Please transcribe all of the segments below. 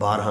12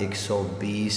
120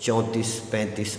34, 35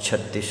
36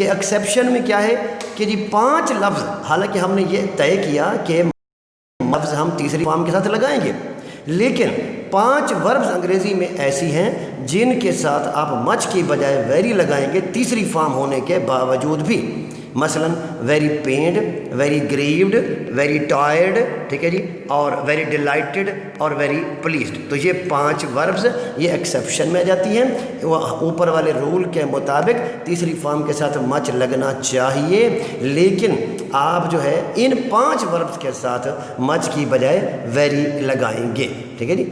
کہ ایکسیپشن میں کیا ہے کہ جی 5 لفظ، حالانکہ ہم نے یہ طے کیا کہ لفظ ہم تیسری فارم کے ساتھ لگائیں گے، لیکن 5 وربز انگریزی میں ایسی ہیں جن کے ساتھ آپ مچ کی بجائے ویری لگائیں گے تیسری فارم ہونے کے باوجود بھی، مثلا ویری پینڈ، ویری گریوڈ، ویری ٹائرڈ، ٹھیک ہے جی، اور ویری ڈیلائٹڈ اور ویری پلیزڈ. تو یہ 5 وربز یہ ایکسیپشن میں آ جاتی ہیں. اوپر والے رول کے مطابق تیسری فارم کے ساتھ مچ لگنا چاہیے، لیکن آپ جو ہے ان 5 وربز کے ساتھ مچ کی بجائے ویری لگائیں گے. ٹھیک ہے جی.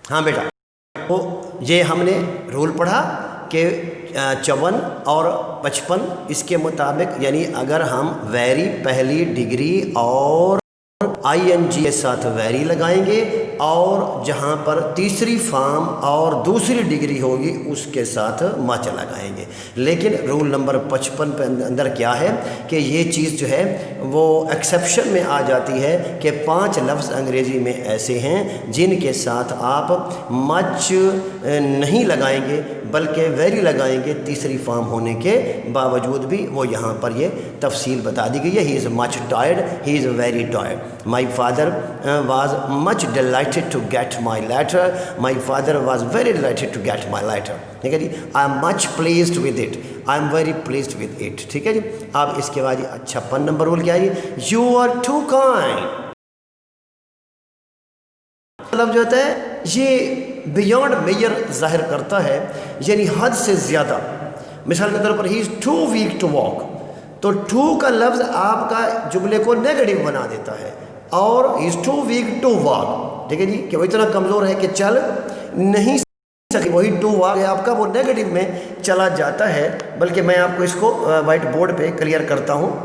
ہاں بیٹا، تو یہ ہم نے رول پڑھا کہ 54 اور 55 اس کے مطابق، یعنی اگر ہم ویری پہلی ڈگری اور آئی این جی کے ساتھ ویری لگائیں گے، اور جہاں پر تیسری فارم اور دوسری ڈگری ہوگی اس کے ساتھ مچ لگائیں گے. لیکن رول نمبر 55 پہ اندر کیا ہے کہ یہ چیز جو ہے وہ ایکسیپشن میں آ جاتی ہے کہ 5 لفظ انگریزی میں ایسے ہیں جن کے ساتھ آپ مچ نہیں لگائیں گے بلکہ ویری لگائیں گے تیسری فارم ہونے کے باوجود بھی. وہ یہاں پر یہ تفصیل بتا دی گئی ہے. He is much tired, he is very tired. My father was much delighted to get my letter. My father was very delighted to get my letter. ٹھیک ہے جی. I am much pleased with it. I am very pleased with it. ٹھیک ہے جی. اب اس کے بعد 56 number role کیا ہے؟ You are too kind. مطلب جو ہوتا ہے یہ بیونڈ میئر ظاہر کرتا ہے، یعنی حد سے زیادہ. مثال کے طور پر ہی is to week to walk, تو ٹو کا لفظ آپ کا جملے کو نیگیٹو بنا دیتا ہے، اور ہی is to week to walk. ٹھیک ہے جی، کہ وہ اتنا کمزور ہے کہ چل نہیں سکتی. وہی ٹو واک ہے آپ کا، وہ نیگیٹو میں چلا جاتا ہے. بلکہ میں آپ کو اس کو وائٹ بورڈ پہ کلیئر کرتا ہوں.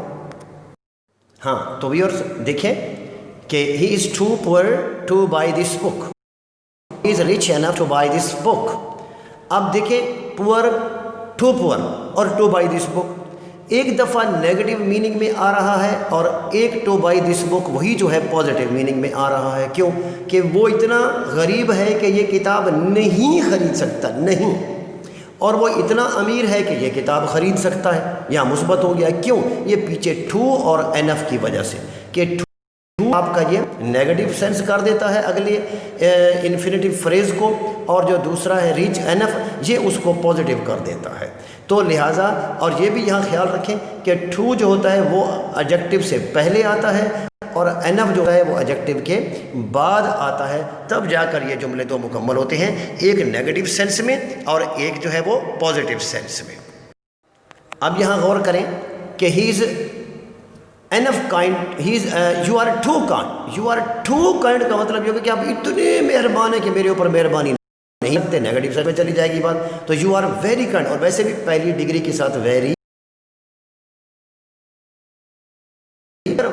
ہاں تو ویورز دیکھیں کہ he is too poor to buy this book. He is rich enough to buy this book. اب دیکھیں پور ٹو پور اور ٹو بائی دس بک ایک دفعہ نیگیٹو میننگ میں آ رہا ہے، اور ایک ٹو بائی دس بک وہی جو ہے پازیٹیو میننگ میں آ رہا ہے. کیوں؟ کہ وہ اتنا غریب ہے کہ یہ کتاب نہیں خرید سکتا، نہیں، اور وہ اتنا امیر ہے کہ یہ کتاب خرید سکتا ہے. یہاں مثبت ہو گیا. کیوں؟ یہ پیچھے ٹو اور اینف کی وجہ سے، کہ آپ کا یہ نیگیٹو سینس کر دیتا ہے اگلے انفینیٹیو فریز کو، اور جو دوسرا ہے ریچ اینف یہ اس کو پازیٹیو کر دیتا ہے. تو لہٰذا اور یہ بھی یہاں خیال رکھیں کہ ٹو جو ہوتا ہے وہ ایڈجیکٹو سے پہلے آتا ہے، اور اینف جو ہے وہ ایڈجیکٹو کے بعد آتا ہے. تب جا کر یہ جملے دو مکمل ہوتے ہیں، ایک نیگیٹو سینس میں اور ایک جو ہے وہ پازیٹیو سینس میں. اب یہاں غور کریں کہ he is enough kind, he is you are too kind. You are too kind کا مطلب یہ ہوگا کہ آپ اتنے مہربان ہیں کہ میرے اوپر مہربانی نہیں کرتے. نیگیٹو سائڈ میں چلی جائے گی بات. تو یو آر ویری کائنڈ، اور ویسے بھی پہلی ڈگری کے ساتھ very.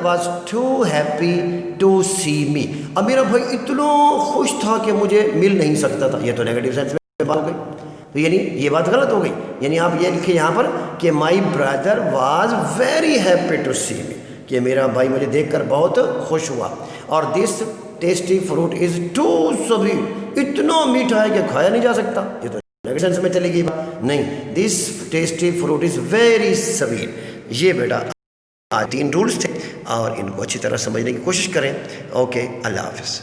Was too happy to see me. اب میرا بھائی اتنا خوش تھا کہ مجھے مل نہیں سکتا تھا. یہ تو نیگیٹو سینس میں بات ہو گئی. تو یعنی یہ بات غلط ہو گئی. یعنی آپ یہ لکھیں یہاں پر کہ my brother was very happy to see me, کہ میرا بھائی مجھے دیکھ کر بہت خوش ہوا. اور this tasty fruit is too sweet. اتنا میٹھا ہے کہ کھایا نہیں جا سکتا. یہ تو نیگیٹو سینس میں چلے گی بات. نہیں، this tasty fruit is very sweet. یہ بیٹا آج 3 رولز تھے، اور ان کو اچھی طرح سمجھنے کی کوشش کریں. اوکے، اللہ حافظ.